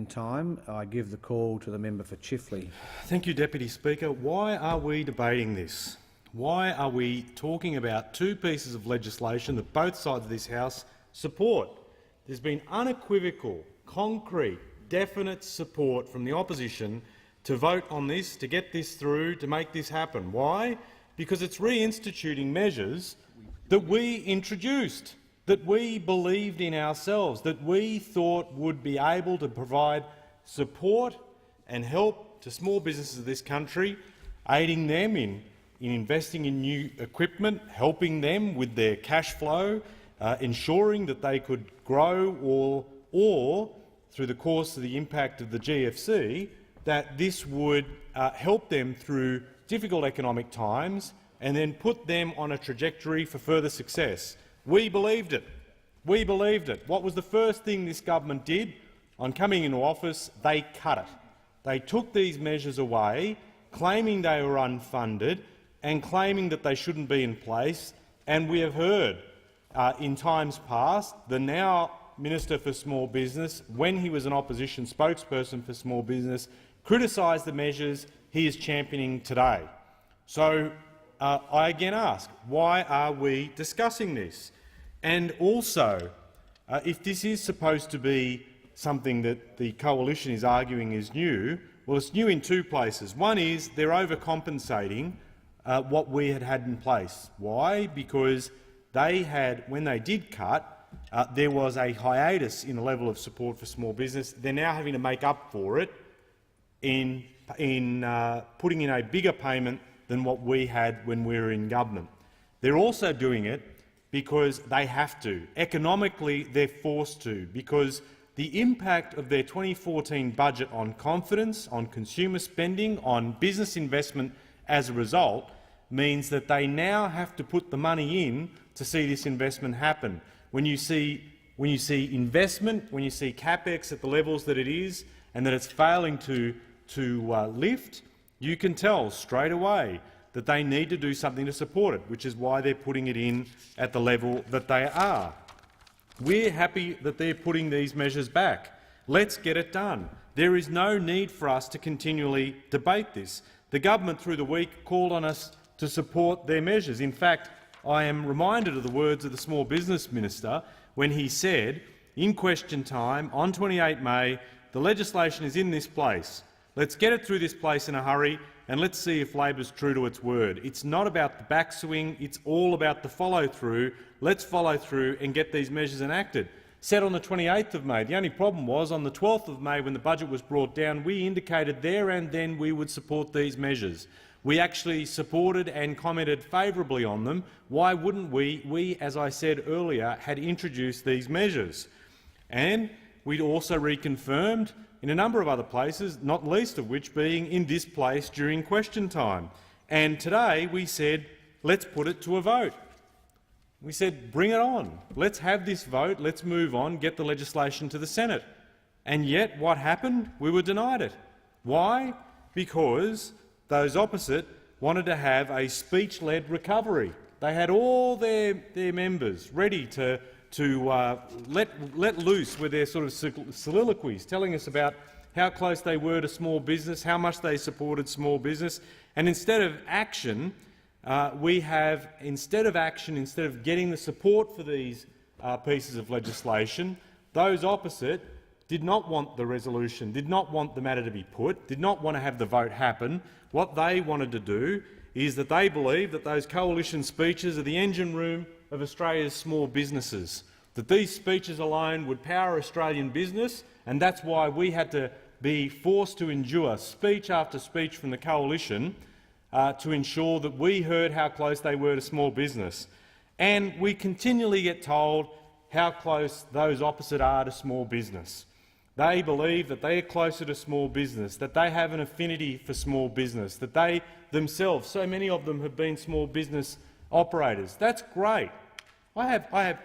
question time. I give the call to the member for Chifley. Thank you, Deputy Speaker. Why are we debating this? Why are we talking about two pieces of legislation that both sides of this House support? There's been unequivocal, concrete, definite support from the opposition to vote on this, to get this through, to make this happen. Why? Because it's reinstituting measures that we introduced, that we believed in ourselves, that we thought would be able to provide support and help to small businesses of this country, aiding them in investing in new equipment, helping them with their cash flow, ensuring that they could grow, or through the course of the impact of the GFC, that this would help them through difficult economic times and then put them on a trajectory for further success. We believed it. We believed it. What was the first thing this government did? On coming into office, they cut it. They took these measures away, claiming they were unfunded and claiming that they shouldn't be in place. And we have heard in times past the now Minister for Small Business, when he was an opposition spokesperson for small business, criticise the measures he is championing today. So I again ask, why are we discussing this? And also, if this is supposed to be something that the coalition is arguing is new, well, it's new in two places. One is they're overcompensating what we had in place. Why? Because they had, when they did cut, there was a hiatus in the level of support for small business. They're now having to make up for it in putting in a bigger payment than what we had when we were in government. They're also doing it because they have to. Economically, they're forced to, because the impact of their 2014 budget on confidence, on consumer spending, on business investment as a result means that they now have to put the money in to see this investment happen. When you see investment, when you see CapEx at the levels that it is and that it's failing to lift, you can tell straight away that they need to do something to support it, which is why they're putting it in at the level that they are. We're happy that they're putting these measures back. Let's get it done. There is no need for us to continually debate this. The government through the week called on us to support their measures. In fact, I am reminded of the words of the Small Business Minister when he said, in question time, on 28 May, the legislation is in this place. Let's get it through this place in a hurry and let's see if Labor's true to its word. It's not about the backswing, it's all about the follow-through. Let's follow through and get these measures enacted. Said on the 28th of May. The only problem was on the 12th of May when the budget was brought down, we indicated there and then we would support these measures. We actually supported and commented favourably on them. Why wouldn't we? We, as I said earlier, had introduced these measures. And we'd also reconfirmed in a number of other places, not least of which being in this place during question time. And today we said, let's put it to a vote. We said, bring it on. Let's have this vote. Let's move on, get the legislation to the Senate. And yet what happened? We were denied it. Why? Because those opposite wanted to have a speech-led recovery. They had all their members ready to let loose with their sort of soliloquies, telling us about how close they were to small business, how much they supported small business. And instead of action, instead of getting the support for these pieces of legislation, those opposite did not want the resolution, did not want the matter to be put, did not want to have the vote happen. What they wanted to do is that they believe that those coalition speeches are the engine room of Australia's small businesses, that these speeches alone would power Australian business, and that's why we had to be forced to endure speech after speech from the coalition to ensure that we heard how close they were to small business. And we continually get told how close those opposite are to small business. They believe that they are closer to small business, that they have an affinity for small business, that they themselves, so many of them have been small business operators. That's great. I am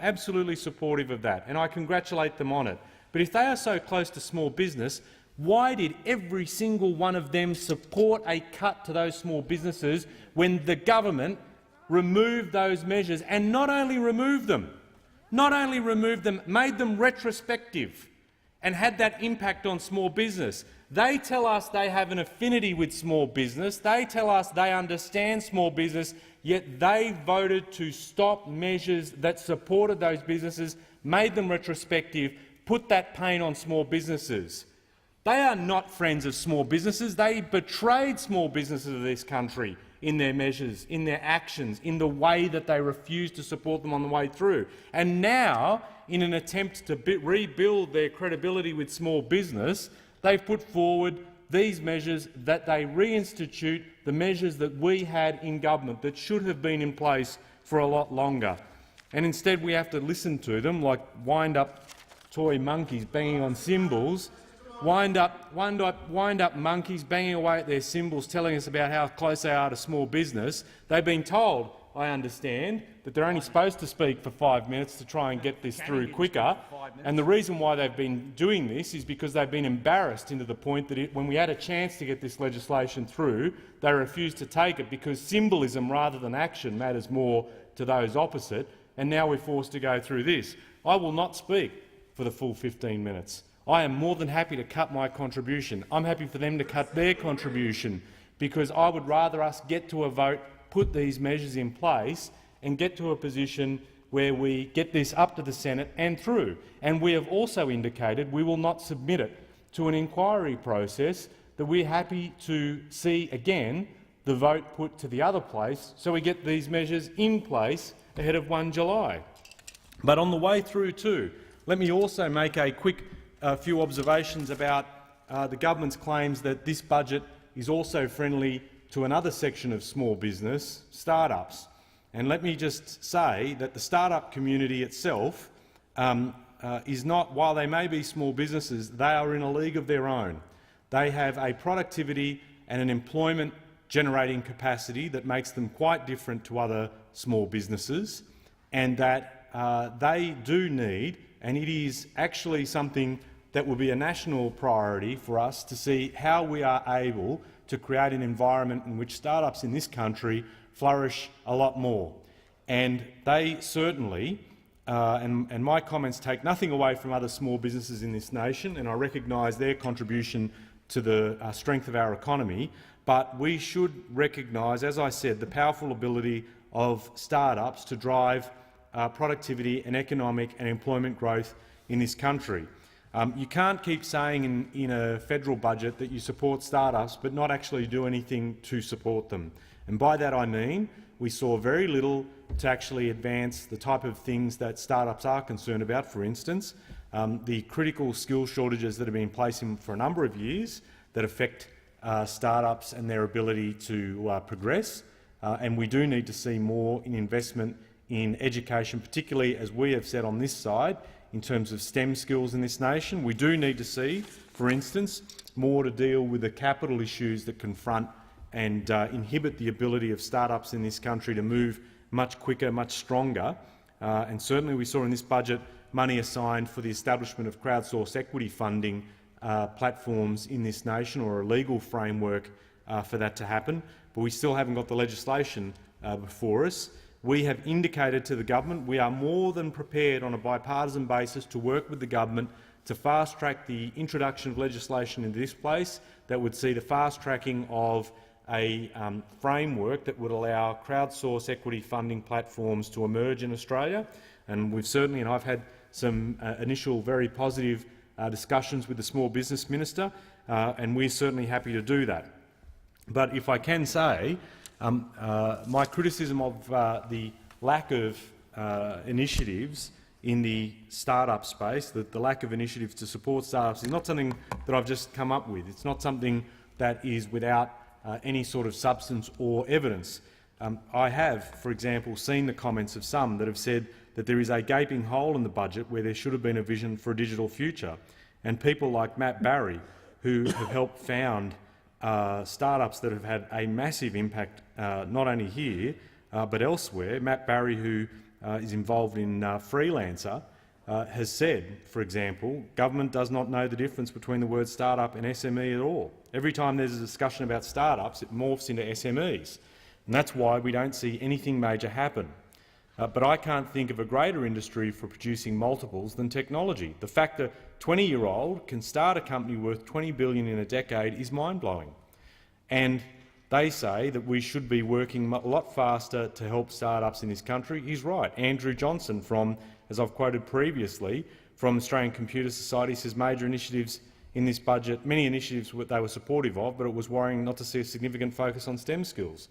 absolutely supportive of that, and I congratulate them on it. But if they are so close to small business, why did every single one of them support a cut to those small businesses when the government removed those measures, and not only removed them, made them retrospective, and had that impact on small business. They tell us they have an affinity with small business. They tell us they understand small business, yet they voted to stop measures that supported those businesses, made them retrospective, put that pain on small businesses. They are not friends of small businesses. They betrayed small businesses of this country in their measures, in their actions, in the way that they refused to support them on the way through. And now, in an attempt to rebuild their credibility with small business, they've put forward these measures that they reinstitute the measures that we had in government that should have been in place for a lot longer. And instead we have to listen to them like wind-up toy monkeys banging on cymbals, wind-up monkeys banging away at their cymbals, telling us about how close they are to small business. They've been told, I understand, that they're only supposed to speak for 5 minutes to try and get this through quicker. And the reason why they've been doing this is because they've been embarrassed into the point that when we had a chance to get this legislation through, they refused to take it because symbolism rather than action matters more to those opposite, and now we're forced to go through this. I will not speak for the full 15 minutes. I am more than happy to cut my contribution. I'm happy for them to cut their contribution because I would rather us get to a vote, put these measures in place and get to a position where we get this up to the Senate and through. And we have also indicated we will not submit it to an inquiry process, that we're happy to see again the vote put to the other place so we get these measures in place ahead of 1 July. But on the way through too, let me also make a quick few observations about the government's claims that this budget is also friendly to another section of small business, startups. And let me just say that the startup community itself is not, while they may be small businesses, they are in a league of their own. They have a productivity and an employment generating capacity that makes them quite different to other small businesses, and that they do need, and it is actually something that will be a national priority for us to see how we are able to create an environment in which startups in this country flourish a lot more. And they certainly, and my comments take nothing away from other small businesses in this nation, and I recognise their contribution to the strength of our economy, but we should recognise, as I said, the powerful ability of startups to drive productivity and economic and employment growth in this country. You can't keep saying in a federal budget that you support startups but not actually do anything to support them. And by that I mean we saw very little to actually advance the type of things that startups are concerned about. For instance, the critical skill shortages that have been in place for a number of years that affect startups and their ability to progress. And we do need to see more in investment in education, particularly, as we have said on this side, in terms of STEM skills in this nation. We do need to see, for instance, more to deal with the capital issues that confront and inhibit the ability of startups in this country to move much quicker, much stronger. And certainly we saw in this budget money assigned for the establishment of crowdsourced equity funding platforms in this nation, or a legal framework for that to happen. But we still haven't got the legislation before us. We have indicated to the government we are more than prepared on a bipartisan basis to work with the government to fast-track the introduction of legislation into this place that would see the fast-tracking of a framework that would allow crowdsourced equity funding platforms to emerge in Australia. And we've certainly, and I've had some initial very positive discussions with the Small Business Minister, and we're certainly happy to do that. But if I can say, my criticism of the lack of initiatives in the startup space, the lack of initiatives to support startups, is not something that I've just come up with. It's not something that is without any sort of substance or evidence. I have, for example, seen the comments of some that have said that there is a gaping hole in the budget where there should have been a vision for a digital future. And people like Matt Barry, who have helped found startups that have had a massive impact, not only here but elsewhere. Matt Barry, who is involved in Freelancer, has said, for example, government does not know the difference between the word startup and SME at all. Every time there's a discussion about startups, it morphs into SMEs, and that's why we don't see anything major happen. But I can't think of a greater industry for producing multiples than technology. The fact that a 20-year-old can start a company worth $20 billion in a decade is mind-blowing. And they say that we should be working a lot faster to help start-ups in this country. He's right. Andrew Johnson, from, as I've quoted previously, from Australian Computer Society, says major initiatives in this budget, many initiatives they were supportive of, but it was worrying not to see a significant focus on STEM skills.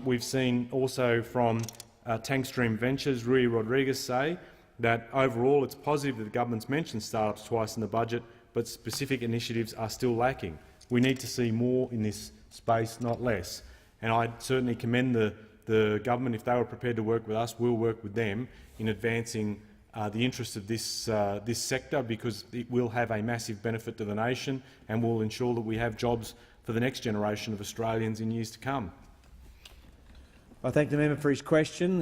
We've seen also from Tankstream Ventures, Rui Rodriguez, say that overall it's positive that the government's mentioned start-ups twice in the budget, but specific initiatives are still lacking. We need to see more in this space, not less. And I certainly commend the government. If they were prepared to work with us, we'll work with them in advancing the interests of this sector, because it will have a massive benefit to the nation and will ensure that we have jobs for the next generation of Australians in years to come. I thank the member for his question.